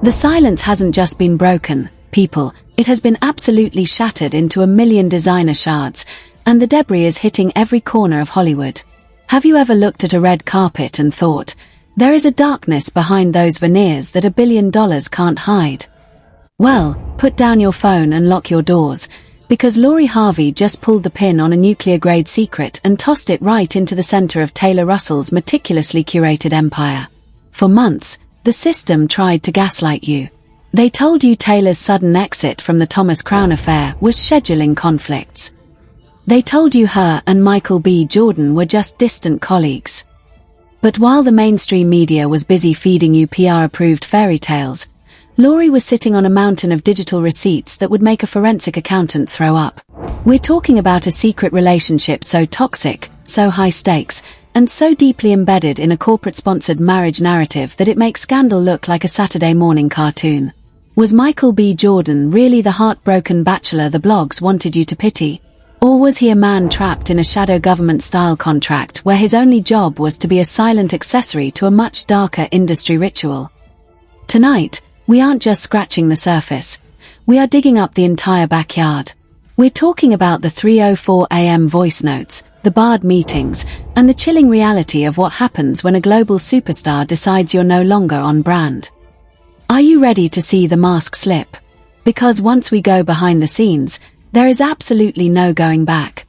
The silence hasn't just been broken, people, it has been absolutely shattered into a million designer shards, and the debris is hitting every corner of Hollywood. Have you ever looked at a red carpet and thought, there is a darkness behind those veneers that $1 billion can't hide? Well, put down your phone and lock your doors, because Harvey just pulled the pin on a nuclear-grade secret and tossed it right into the center of Taylor Russell's meticulously curated empire. For months, the system tried to gaslight you. They told you Taylor's sudden exit from the Thomas Crown affair was scheduling conflicts. They told you her and Michael B. Jordan were just distant colleagues. But while the mainstream media was busy feeding you PR-approved fairy tales, Lori was sitting on a mountain of digital receipts that would make a forensic accountant throw up. We're talking about a secret relationship so toxic, so high stakes, and so deeply embedded in a corporate-sponsored marriage narrative that it makes scandal look like a Saturday morning cartoon. Was Michael B. Jordan really the heartbroken bachelor the blogs wanted you to pity? Or was he a man trapped in a shadow government-style contract where his only job was to be a silent accessory to a much darker industry ritual? Tonight, we aren't just scratching the surface. We are digging up the entire backyard. We're talking about the 3:04 a.m. voice notes, the barred meetings, and the chilling reality of what happens when a global superstar decides you're no longer on brand. Are you ready to see the mask slip? Because once we go behind the scenes, there is absolutely no going back.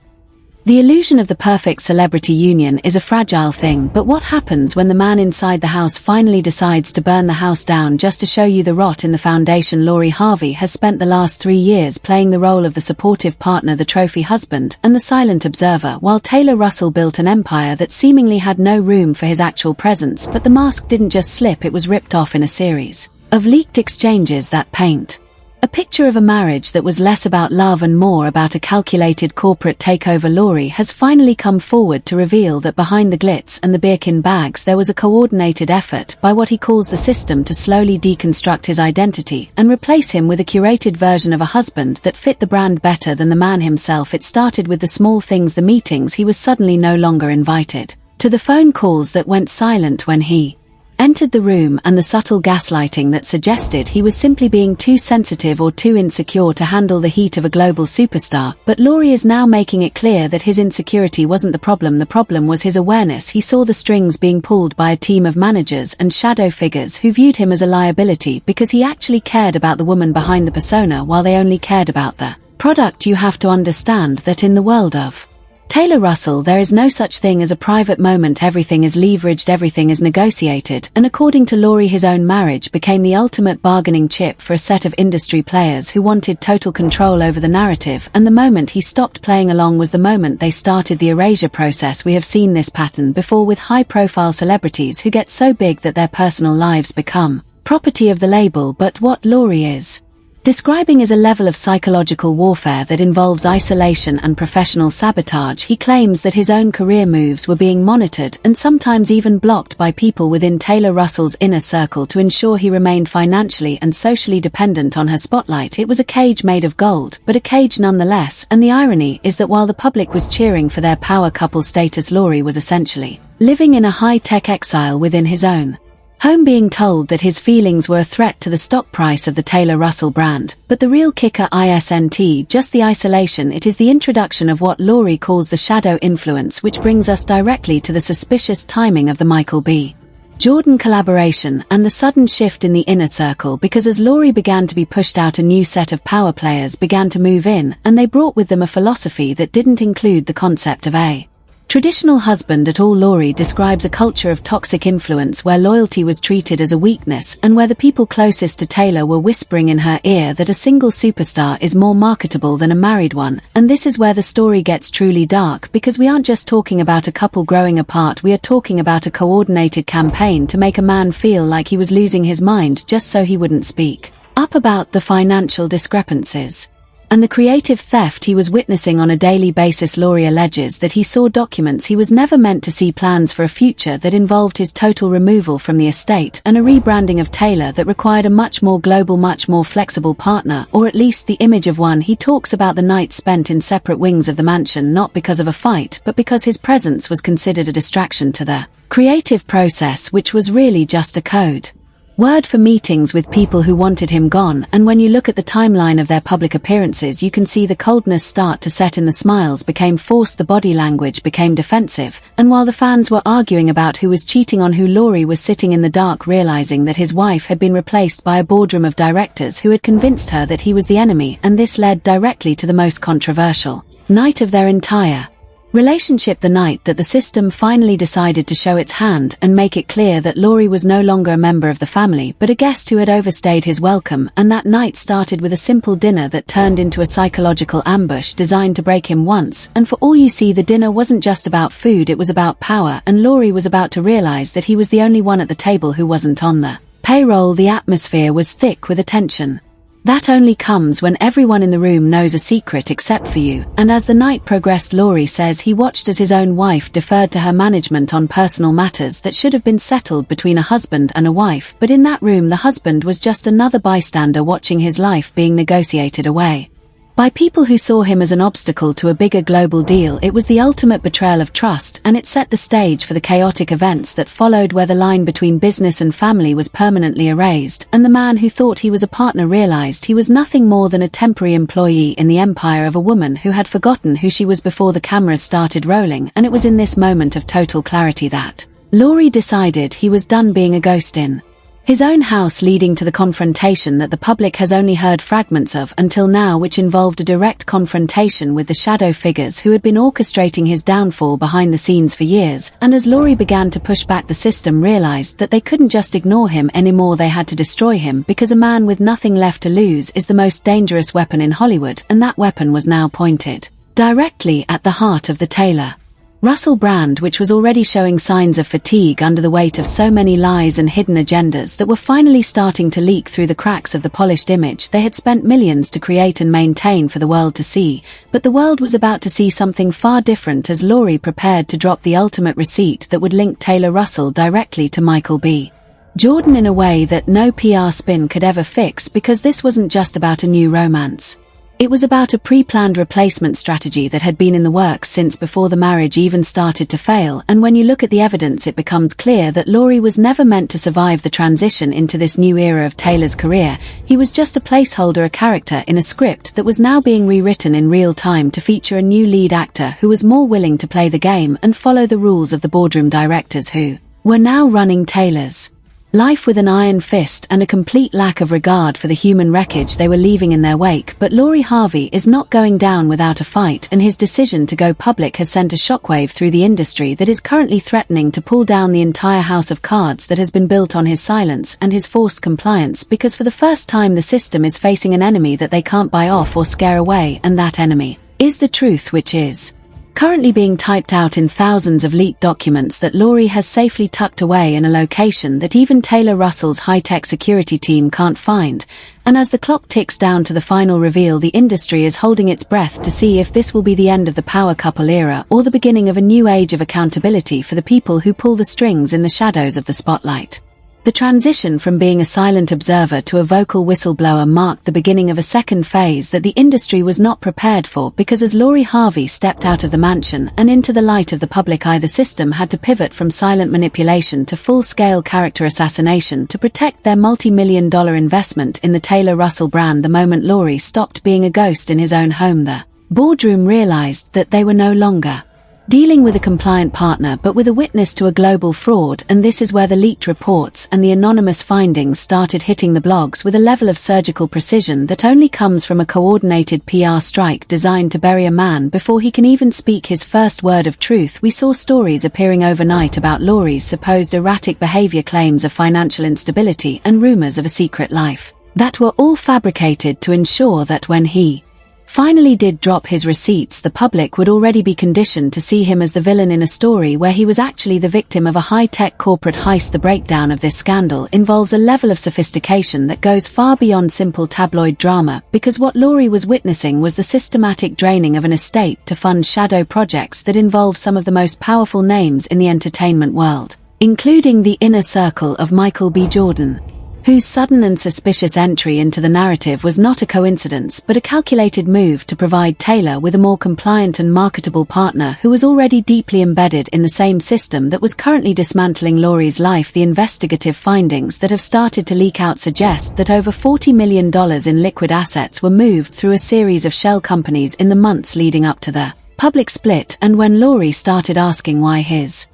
The illusion of the perfect celebrity union is a fragile thing, but what happens when the man inside the house finally decides to burn the house down just to show you the rot in the foundation? Harvey has spent the last 3 years playing the role of the supportive partner, the trophy husband, and the silent observer, while Taylor Russell built an empire that seemingly had no room for his actual presence. But the mask didn't just slip, it was ripped off in a series of leaked exchanges that paint a picture of a marriage that was less about love and more about a calculated corporate takeover. Lori has finally come forward to reveal that behind the glitz and the Birkin bags there was a coordinated effort by what he calls the system to slowly deconstruct his identity and replace him with a curated version of a husband that fit the brand better than the man himself. It started with the small things, the meetings he was suddenly no longer invited, to the phone calls that went silent when he entered the room, and the subtle gaslighting that suggested he was simply being too sensitive or too insecure to handle the heat of a global superstar. But Lori is now making it clear that his insecurity wasn't the problem was his awareness. He saw the strings being pulled by a team of managers and shadow figures who viewed him as a liability because he actually cared about the woman behind the persona while they only cared about the product. You have to understand that in the world of Taylor Russell there is no such thing as a private moment. Everything is leveraged, everything is negotiated, and according to Lori, his own marriage became the ultimate bargaining chip for a set of industry players who wanted total control over the narrative, and the moment he stopped playing along was the moment they started the erasure process. We have seen this pattern before with high-profile celebrities who get so big that their personal lives become property of the label. But what Lori is describing as a level of psychological warfare that involves isolation and professional sabotage. He claims that his own career moves were being monitored and sometimes even blocked by people within Taylor Russell's inner circle to ensure he remained financially and socially dependent on her spotlight. It was a cage made of gold, but a cage nonetheless, and the irony is that while the public was cheering for their power couple status, Lori was essentially living in a high-tech exile within his own home, being told that his feelings were a threat to the stock price of the Taylor Russell brand. But the real kicker isn't just the isolation, it is the introduction of what Lori calls the shadow influence, which brings us directly to the suspicious timing of the Michael B. Jordan collaboration and the sudden shift in the inner circle, because as Lori began to be pushed out, a new set of power players began to move in, and they brought with them a philosophy that didn't include the concept of a traditional husband at all. Lori describes a culture of toxic influence where loyalty was treated as a weakness and where the people closest to Taylor were whispering in her ear that a single superstar is more marketable than a married one. And this is where the story gets truly dark, because we aren't just talking about a couple growing apart, we are talking about a coordinated campaign to make a man feel like he was losing his mind just so he wouldn't speak up about the financial discrepancies and the creative theft he was witnessing on a daily basis. Lori alleges that he saw documents he was never meant to see, plans for a future that involved his total removal from the estate and a rebranding of Taylor that required a much more global, much more flexible partner, or at least the image of one. He talks about the nights spent in separate wings of the mansion, not because of a fight, but because his presence was considered a distraction to the creative process, which was really just a code Word for meetings with people who wanted him gone, and when you look at the timeline of their public appearances you can see the coldness start to set in. The smiles became forced, the body language became defensive, and while the fans were arguing about who was cheating on who, Laurie was sitting in the dark realizing that his wife had been replaced by a boardroom of directors who had convinced her that he was the enemy, and this led directly to the most controversial night of their entire relationship, the night that the system finally decided to show its hand and make it clear that Laurie was no longer a member of the family but a guest who had overstayed his welcome. And that night started with a simple dinner that turned into a psychological ambush designed to break him once and for all. You see, the dinner wasn't just about food, it was about power, and Laurie was about to realize that he was the only one at the table who wasn't on the payroll. The atmosphere was thick with attention. That only comes when everyone in the room knows a secret except for you. And as the night progressed, Laurie says he watched as his own wife deferred to her management on personal matters that should have been settled between a husband and a wife, but in that room the husband was just another bystander watching his life being negotiated away by people who saw him as an obstacle to a bigger global deal. It was the ultimate betrayal of trust, and it set the stage for the chaotic events that followed, where the line between business and family was permanently erased, and the man who thought he was a partner realized he was nothing more than a temporary employee in the empire of a woman who had forgotten who she was before the cameras started rolling. And it was in this moment of total clarity that Laurie decided he was done being a ghost in his own house, leading to the confrontation that the public has only heard fragments of until now, which involved a direct confrontation with the shadow figures who had been orchestrating his downfall behind the scenes for years. And as Laurie began to push back, the system realized that they couldn't just ignore him anymore, they had to destroy him, because a man with nothing left to lose is the most dangerous weapon in Hollywood, and that weapon was now pointed directly at the heart of the Taylor Russell brand, which was already showing signs of fatigue under the weight of so many lies and hidden agendas that were finally starting to leak through the cracks of the polished image they had spent millions to create and maintain for the world to see. But the world was about to see something far different as Laurie prepared to drop the ultimate receipt that would link Taylor Russell directly to Michael B. Jordan in a way that no PR spin could ever fix, because this wasn't just about a new romance. It was about a pre-planned replacement strategy that had been in the works since before the marriage even started to fail. And when you look at the evidence, it becomes clear that Laurie was never meant to survive the transition into this new era of Taylor's career. He was just a placeholder, a character in a script that was now being rewritten in real time to feature a new lead actor who was more willing to play the game and follow the rules of the boardroom directors who were now running Taylor's life with an iron fist and a complete lack of regard for the human wreckage they were leaving in their wake. But Harvey is not going down without a fight, and his decision to go public has sent a shockwave through the industry that is currently threatening to pull down the entire house of cards that has been built on his silence and his forced compliance, because for the first time the system is facing an enemy that they can't buy off or scare away, and that enemy is the truth, which is currently being typed out in thousands of leaked documents that Laurie has safely tucked away in a location that even Taylor Russell's high-tech security team can't find. And as the clock ticks down to the final reveal, the industry is holding its breath to see if this will be the end of the power couple era or the beginning of a new age of accountability for the people who pull the strings in the shadows of the spotlight. The transition from being a silent observer to a vocal whistleblower marked the beginning of a second phase that the industry was not prepared for, because as Harvey stepped out of the mansion and into the light of the public eye, the system had to pivot from silent manipulation to full-scale character assassination to protect their multi-million-dollar investment in the Taylor Russell brand. The moment Laurie stopped being a ghost in his own home, the boardroom realized that they were no longer dealing with a compliant partner but with a witness to a global fraud. And this is where the leaked reports and the anonymous findings started hitting the blogs with a level of surgical precision that only comes from a coordinated PR strike designed to bury a man before he can even speak his first word of truth. We saw stories appearing overnight about Laurie's supposed erratic behavior, claims of financial instability, and rumors of a secret life that were all fabricated to ensure that when he finally did drop his receipts, the public would already be conditioned to see him as the villain in a story where he was actually the victim of a high-tech corporate heist. The breakdown of this scandal involves a level of sophistication that goes far beyond simple tabloid drama, because what Laurie was witnessing was the systematic draining of an estate to fund shadow projects that involve some of the most powerful names in the entertainment world, including the inner circle of Michael B. Jordan, whose sudden and suspicious entry into the narrative was not a coincidence but a calculated move to provide Taylor with a more compliant and marketable partner who was already deeply embedded in the same system that was currently dismantling Lori's life. The investigative findings that have started to leak out suggest that over $40 million in liquid assets were moved through a series of shell companies in the months leading up to the public split, and when Lori started asking why his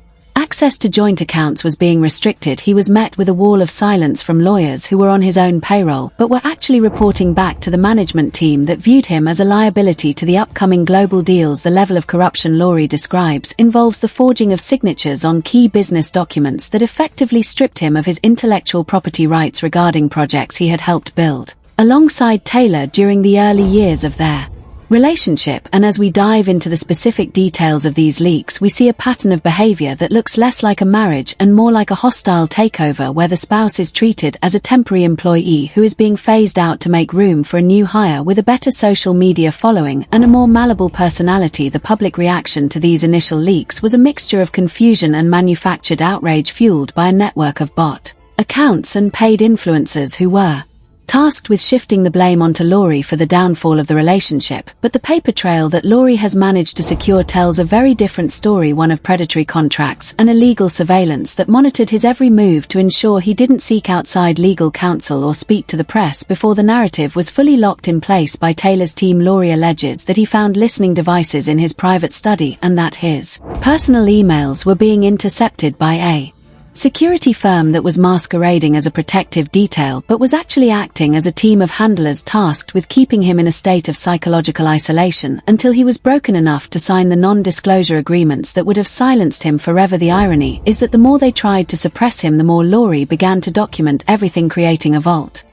access to joint accounts was being restricted, he was met with a wall of silence from lawyers who were on his own payroll but were actually reporting back to the management team that viewed him as a liability to the upcoming global deals. The level of corruption Lori describes involves the forging of signatures on key business documents that effectively stripped him of his intellectual property rights regarding projects he had helped build alongside Taylor during the early years of their relationship. And as we dive into the specific details of these leaks, we see a pattern of behavior that looks less like a marriage and more like a hostile takeover, where the spouse is treated as a temporary employee who is being phased out to make room for a new hire with a better social media following and a more malleable personality. The public reaction to these initial leaks was a mixture of confusion and manufactured outrage fueled by a network of bot accounts and paid influencers who were tasked with shifting the blame onto Lori for the downfall of the relationship. But the paper trail that Lori has managed to secure tells a very different story, one of predatory contracts and illegal surveillance that monitored his every move to ensure he didn't seek outside legal counsel or speak to the press before the narrative was fully locked in place by Taylor's team. Lori alleges that he found listening devices in his private study and that his personal emails were being intercepted by a security firm that was masquerading as a protective detail but was actually acting as a team of handlers tasked with keeping him in a state of psychological isolation until he was broken enough to sign the non-disclosure agreements that would have silenced him forever. The irony is that the more they tried to suppress him, the more Lori began to document everything, creating a vault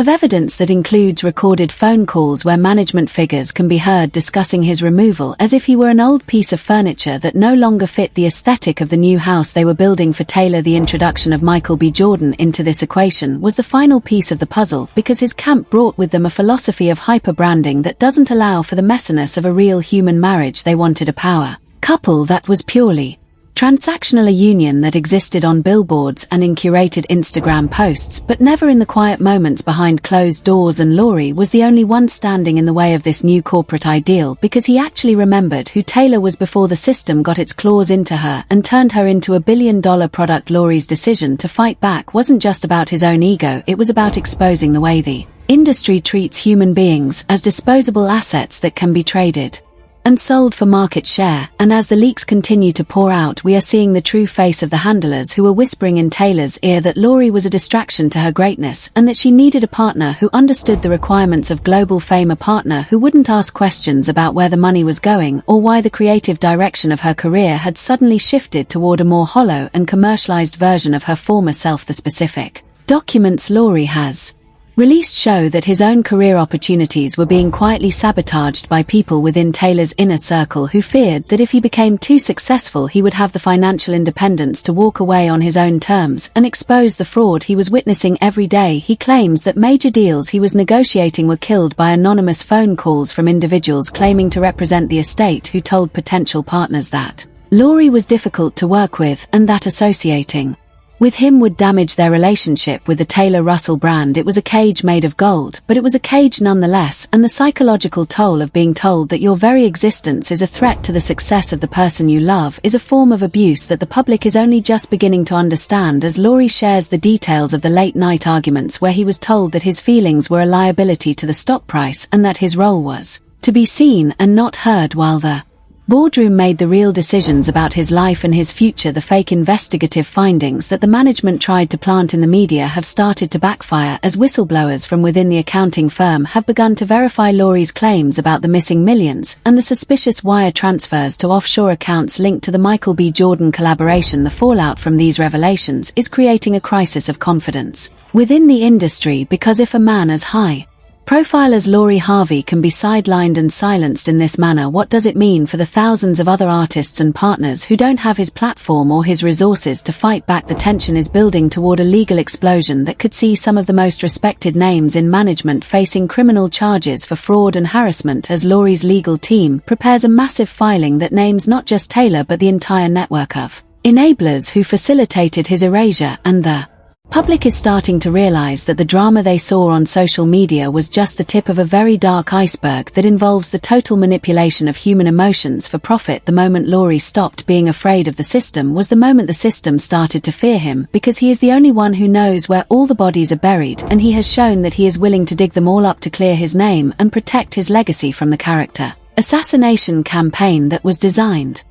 of evidence that includes recorded phone calls where management figures can be heard discussing his removal as if he were an old piece of furniture that no longer fit the aesthetic of the new house they were building for Taylor. The introduction of Michael B. Jordan into this equation was the final piece of the puzzle, because his camp brought with them a philosophy of hyper-branding that doesn't allow for the messiness of a real human marriage. They wanted a power couple that was purely transactional, a union that existed on billboards and in curated Instagram posts, but never in the quiet moments behind closed doors. And Lori was the only one standing in the way of this new corporate ideal, because he actually remembered who Taylor was before the system got its claws into her and turned her into a billion-dollar product. Lori's decision to fight back wasn't just about his own ego, it was about exposing the way the industry treats human beings as disposable assets that can be traded and sold for market share. And as the leaks continue to pour out, we are seeing the true face of the handlers who were whispering in Taylor's ear that Lori was a distraction to her greatness and that she needed a partner who understood the requirements of global fame, a partner who wouldn't ask questions about where the money was going or why the creative direction of her career had suddenly shifted toward a more hollow and commercialized version of her former self. The specific documents Lori has released show that his own career opportunities were being quietly sabotaged by people within Taylor's inner circle who feared that if he became too successful he would have the financial independence to walk away on his own terms and expose the fraud he was witnessing every day. He claims that major deals he was negotiating were killed by anonymous phone calls from individuals claiming to represent the estate who told potential partners that Lori was difficult to work with and that associating with him would damage their relationship with the Taylor Russell brand. It was a cage made of gold, but it was a cage nonetheless, and the psychological toll of being told that your very existence is a threat to the success of the person you love is a form of abuse that the public is only just beginning to understand. As Lori shares the details of the late-night arguments where he was told that his feelings were a liability to the stock price and that his role was to be seen and not heard while the boardroom made the real decisions about his life and his future. The fake investigative findings that the management tried to plant in the media have started to backfire as whistleblowers from within the accounting firm have begun to verify Lori's claims about the missing millions and the suspicious wire transfers to offshore accounts linked to the Michael B. Jordan collaboration. The fallout from these revelations is creating a crisis of confidence within the industry, because if a man as high profile as Harvey can be sidelined and silenced in this manner, what does it mean for the thousands of other artists and partners who don't have his platform or his resources to fight back? The tension is building toward a legal explosion that could see some of the most respected names in management facing criminal charges for fraud and harassment as Lori's legal team prepares a massive filing that names not just Taylor but the entire network of enablers who facilitated his erasure and the Public is starting to realize that the drama they saw on social media was just the tip of a very dark iceberg that involves the total manipulation of human emotions for profit. The moment Laurie stopped being afraid of the system was the moment the system started to fear him, because he is the only one who knows where all the bodies are buried, and he has shown that he is willing to dig them all up to clear his name and protect his legacy from the character assassination campaign that was designed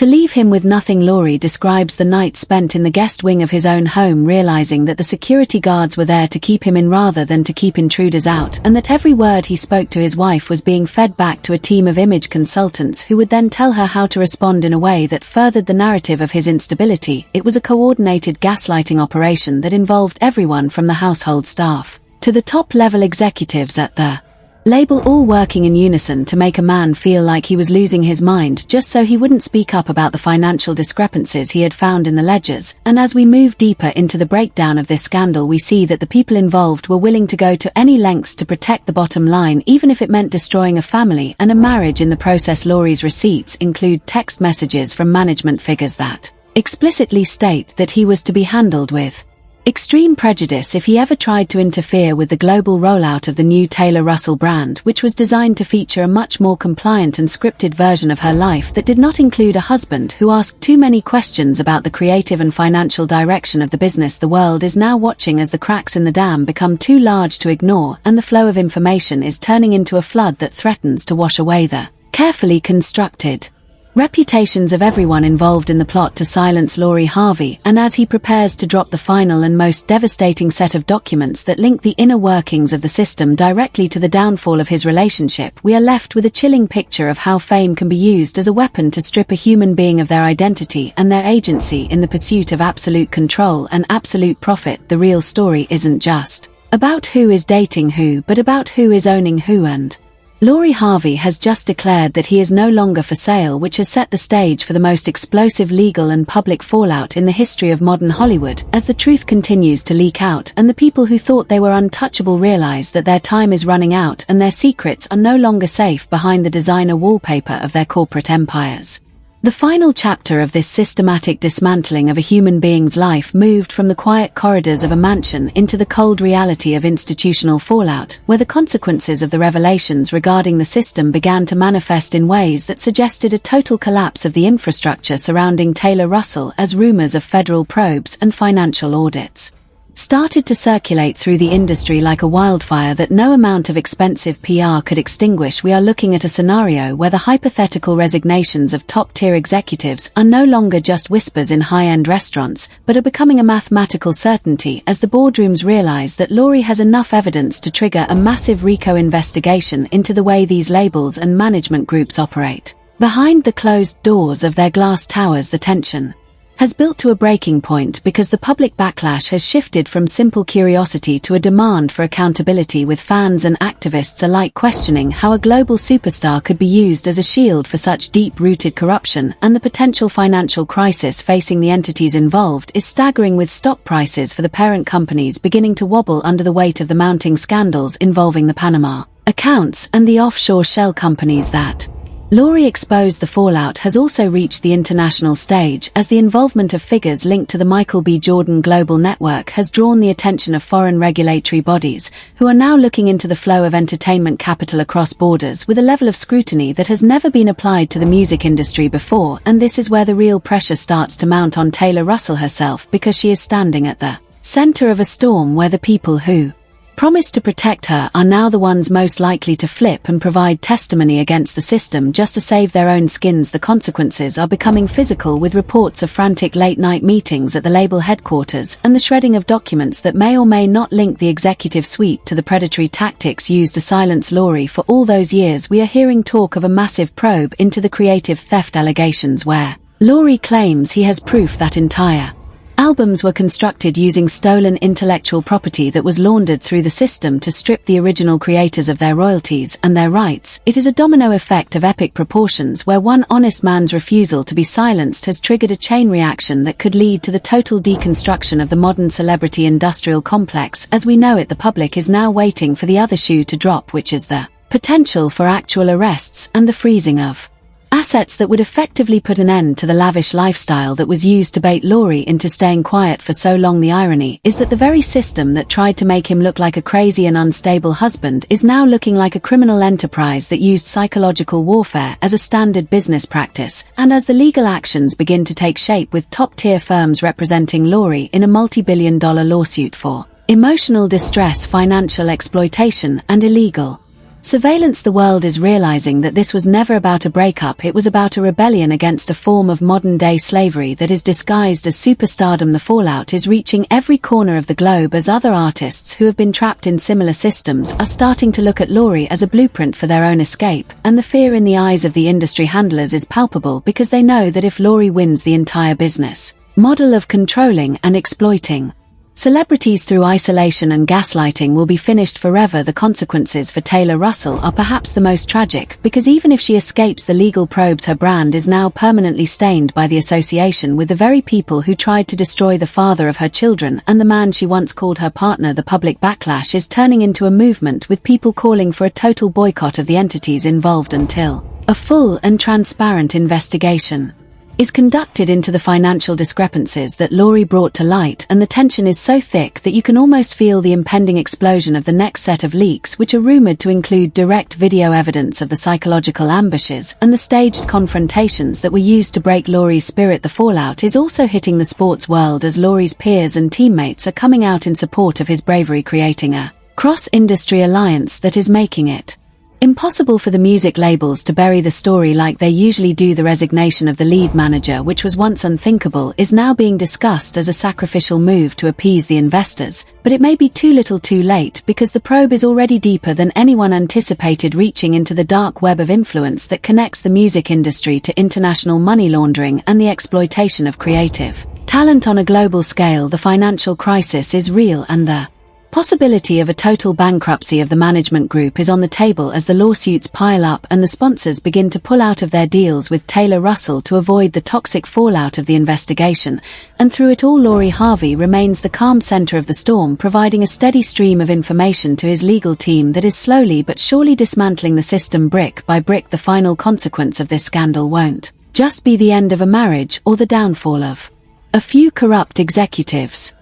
to leave him with nothing. Laurie describes the night spent in the guest wing of his own home, realizing that the security guards were there to keep him in rather than to keep intruders out, and that every word he spoke to his wife was being fed back to a team of image consultants who would then tell her how to respond in a way that furthered the narrative of his instability. It was a coordinated gaslighting operation that involved everyone from the household staff to the top-level executives at the label, all working in unison to make a man feel like he was losing his mind just so he wouldn't speak up about the financial discrepancies he had found in the ledgers. And as we move deeper into the breakdown of this scandal, we see that the people involved were willing to go to any lengths to protect the bottom line, even if it meant destroying a family and a marriage in the process. Laurie's receipts include text messages from management figures that explicitly state that he was to be handled with extreme prejudice if he ever tried to interfere with the global rollout of the new Taylor Russell brand, which was designed to feature a much more compliant and scripted version of her life that did not include a husband who asked too many questions about the creative and financial direction of the business. The world is now watching as the cracks in the dam become too large to ignore, and the flow of information is turning into a flood that threatens to wash away the carefully constructed reputations of everyone involved in the plot to silence Harvey. And as he prepares to drop the final and most devastating set of documents that link the inner workings of the system directly to the downfall of his relationship, we are left with a chilling picture of how fame can be used as a weapon to strip a human being of their identity and their agency in the pursuit of absolute control and absolute profit. The real story isn't just about who is dating who, but about who is owning who. And Harvey has just declared that he is no longer for sale, which has set the stage for the most explosive legal and public fallout in the history of modern Hollywood. As the truth continues to leak out and the people who thought they were untouchable realize that their time is running out and their secrets are no longer safe behind the designer wallpaper of their corporate empires. The final chapter of this systematic dismantling of a human being's life moved from the quiet corridors of a mansion into the cold reality of institutional fallout, where the consequences of the revelations regarding the system began to manifest in ways that suggested a total collapse of the infrastructure surrounding Taylor Russell, as rumors of federal probes and financial audits started to circulate through the industry like a wildfire that no amount of expensive PR could extinguish. We are looking at a scenario where the hypothetical resignations of top-tier executives are no longer just whispers in high-end restaurants, but are becoming a mathematical certainty as the boardrooms realize that Laurie has enough evidence to trigger a massive RICO investigation into the way these labels and management groups operate. Behind the closed doors of their glass towers, the tension has built to a breaking point because the public backlash has shifted from simple curiosity to a demand for accountability, with fans and activists alike questioning how a global superstar could be used as a shield for such deep-rooted corruption. And the potential financial crisis facing the entities involved is staggering, with stock prices for the parent companies beginning to wobble under the weight of the mounting scandals involving the Panama accounts and the offshore shell companies that Laurie exposed. The fallout has also reached the international stage, as the involvement of figures linked to the Michael B. Jordan global network has drawn the attention of foreign regulatory bodies, who are now looking into the flow of entertainment capital across borders with a level of scrutiny that has never been applied to the music industry before. And this is where the real pressure starts to mount on Taylor Russell herself, because she is standing at the center of a storm where the people who promised to protect her are now the ones most likely to flip and provide testimony against the system just to save their own skins. The consequences are becoming physical, with reports of frantic late-night meetings at the label headquarters and the shredding of documents that may or may not link the executive suite to the predatory tactics used to silence Laurie. For all those years, we are hearing talk of a massive probe into the creative theft allegations, where Laurie claims he has proof that entire albums were constructed using stolen intellectual property that was laundered through the system to strip the original creators of their royalties and their rights. It is a domino effect of epic proportions, where one honest man's refusal to be silenced has triggered a chain reaction that could lead to the total deconstruction of the modern celebrity industrial complex as we know it. The public is now waiting for the other shoe to drop, which is the potential for actual arrests and the freezing of Assets that would effectively put an end to the lavish lifestyle that was used to bait Laurie into staying quiet for so long. The irony is that the very system that tried to make him look like a crazy and unstable husband is now looking like a criminal enterprise that used psychological warfare as a standard business practice. And as the legal actions begin to take shape with top-tier firms representing Laurie in a multi-billion-dollar lawsuit for emotional distress, financial exploitation, and illegal surveillance, the world is realizing that this was never about a breakup. It was about a rebellion against a form of modern-day slavery that is disguised as superstardom. The fallout is reaching every corner of the globe as other artists who have been trapped in similar systems are starting to look at Laurie as a blueprint for their own escape, and the fear in the eyes of the industry handlers is palpable because they know that if Laurie wins the entire business model of controlling and exploiting celebrities through isolation and gaslighting will be finished forever. The consequences for Taylor Russell are perhaps the most tragic, because even if she escapes the legal probes, her brand is now permanently stained by the association with the very people who tried to destroy the father of her children and the man she once called her partner. The public backlash is turning into a movement, with people calling for a total boycott of the entities involved until a full and transparent investigation is conducted into the financial discrepancies that Laurie brought to light, and the tension is so thick that you can almost feel the impending explosion of the next set of leaks, which are rumored to include direct video evidence of the psychological ambushes and the staged confrontations that were used to break Laurie's spirit. The fallout is also hitting the sports world as Laurie's peers and teammates are coming out in support of his bravery, creating a cross-industry alliance that is making it impossible for the music labels to bury the story like they usually do. The resignation of the lead manager, which was once unthinkable, is now being discussed as a sacrificial move to appease the investors, but it may be too little too late, because the probe is already deeper than anyone anticipated, reaching into the dark web of influence that connects the music industry to international money laundering and the exploitation of creative talent on a global scale. The financial crisis is real, and the possibility of a total bankruptcy of the management group is on the table as the lawsuits pile up and the sponsors begin to pull out of their deals with Taylor Russell to avoid the toxic fallout of the investigation. And through it all, Laurie Harvey remains the calm center of the storm, providing a steady stream of information to his legal team that is slowly but surely dismantling the system brick by brick. The final consequence of this scandal won't just be the end of a marriage or the downfall of a few corrupt executives,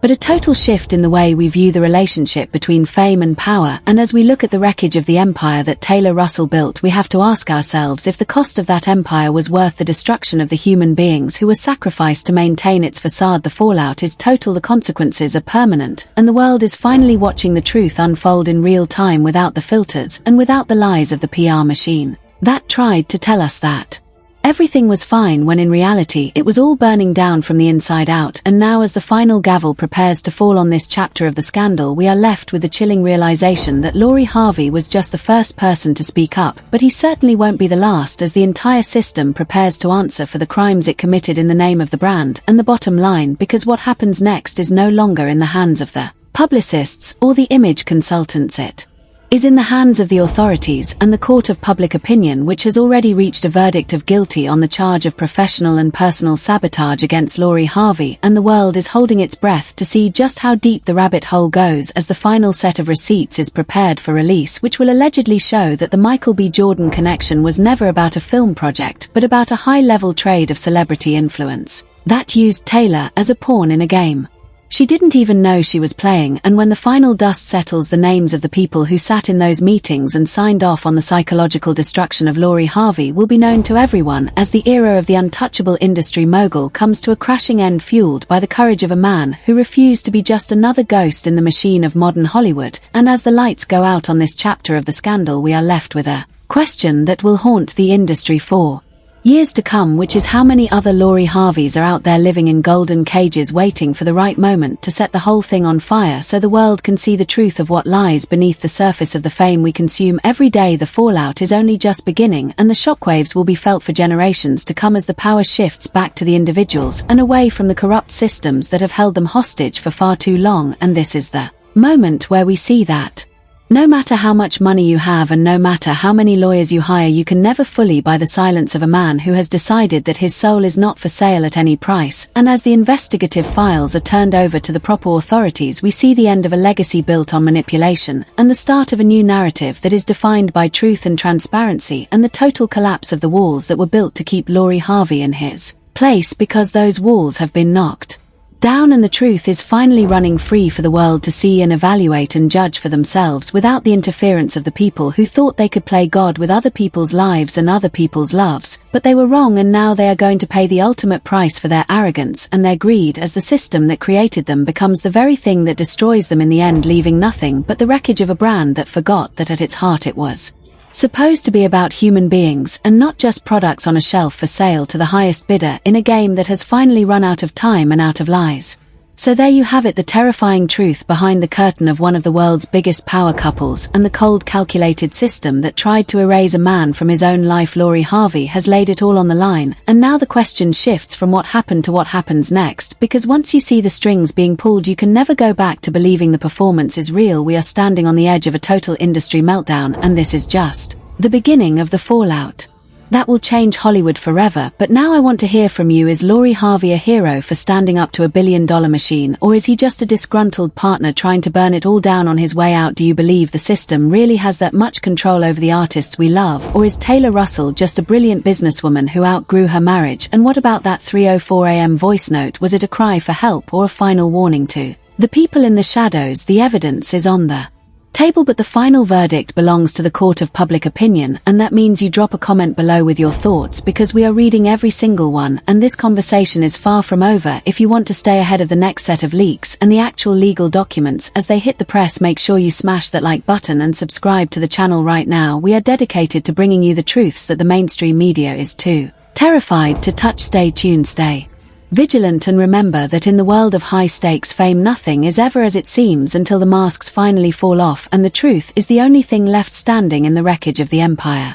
but a total shift in the way we view the relationship between fame and power. And as we look at the wreckage of the empire that Taylor Russell built, we have to ask ourselves if the cost of that empire was worth the destruction of the human beings who were sacrificed to maintain its facade. The fallout is total, the consequences are permanent, and the world is finally watching the truth unfold in real time, without the filters and without the lies of the PR machine that tried to tell us that everything was fine, when in reality it was all burning down from the inside out. And now, as the final gavel prepares to fall on this chapter of the scandal, we are left with the chilling realization that Laurie Harvey was just the first person to speak up, but he certainly won't be the last, as the entire system prepares to answer for the crimes it committed in the name of the brand and the bottom line, because what happens next is no longer in the hands of the publicists or the image consultants. It is in the hands of the authorities and the court of public opinion, which has already reached a verdict of guilty on the charge of professional and personal sabotage against Laurie Harvey. And the world is holding its breath to see just how deep the rabbit hole goes as the final set of receipts is prepared for release, which will allegedly show that the Michael B. Jordan connection was never about a film project, but about a high-level trade of celebrity influence that used Taylor as a pawn in a game she didn't even know she was playing. And when the final dust settles, the names of the people who sat in those meetings and signed off on the psychological destruction of Laurie Harvey will be known to everyone as the era of the untouchable industry mogul comes to a crashing end, fueled by the courage of a man who refused to be just another ghost in the machine of modern Hollywood. And as the lights go out on this chapter of the scandal, we are left with a question that will haunt the industry for years to come, which is how many other Laurie Harveys are out there living in golden cages, waiting for the right moment to set the whole thing on fire so the world can see the truth of what lies beneath the surface of the fame we consume every day. The fallout is only just beginning, and the shockwaves will be felt for generations to come as the power shifts back to the individuals and away from the corrupt systems that have held them hostage for far too long. And this is the moment where we see that No matter how much money you have and no matter how many lawyers you hire, you can never fully buy the silence of a man who has decided that his soul is not for sale at any price. And as the investigative files are turned over to the proper authorities, we see the end of a legacy built on manipulation, and the start of a new narrative that is defined by truth and transparency, and the total collapse of the walls that were built to keep Laurie Harvey in his place, because those walls have been knocked down and the truth is finally running free for the world to see and evaluate and judge for themselves without the interference of the people who thought they could play God with other people's lives and other people's loves, but they were wrong, and now they are going to pay the ultimate price for their arrogance and their greed, as the system that created them becomes the very thing that destroys them in the end, leaving nothing but the wreckage of a brand that forgot that at its heart it was supposed to be about human beings and not just products on a shelf for sale to the highest bidder in a game that has finally run out of time and out of lies. So there you have it, the terrifying truth behind the curtain of one of the world's biggest power couples, and the cold, calculated system that tried to erase a man from his own life. Laurie Harvey has laid it all on the line, and now the question shifts from what happened to what happens next, because once you see the strings being pulled, you can never go back to believing the performance is real. We are standing on the edge of a total industry meltdown, and this is just the beginning of the fallout that will change Hollywood forever. But now I want to hear from you. Is Laurie Harvey a hero for standing up to a billion-dollar machine, or is he just a disgruntled partner trying to burn it all down on his way out? Do you believe the system really has that much control over the artists we love, or is Taylor Russell just a brilliant businesswoman who outgrew her marriage? And what about that 3:04 a.m. voice note? Was it a cry for help or a final warning to the people in the shadows? The evidence is on the table, but the final verdict belongs to the court of public opinion, and that means you drop a comment below with your thoughts, because we are reading every single one, and this conversation is far from over. If you want to stay ahead of the next set of leaks and the actual legal documents as they hit the press, make sure you smash that like button and subscribe to the channel right now. We are dedicated to bringing you the truths that the mainstream media is too terrified to touch. Stay tuned, stay vigilant, and remember that in the world of high-stakes fame, nothing is ever as it seems until the masks finally fall off and the truth is the only thing left standing in the wreckage of the empire.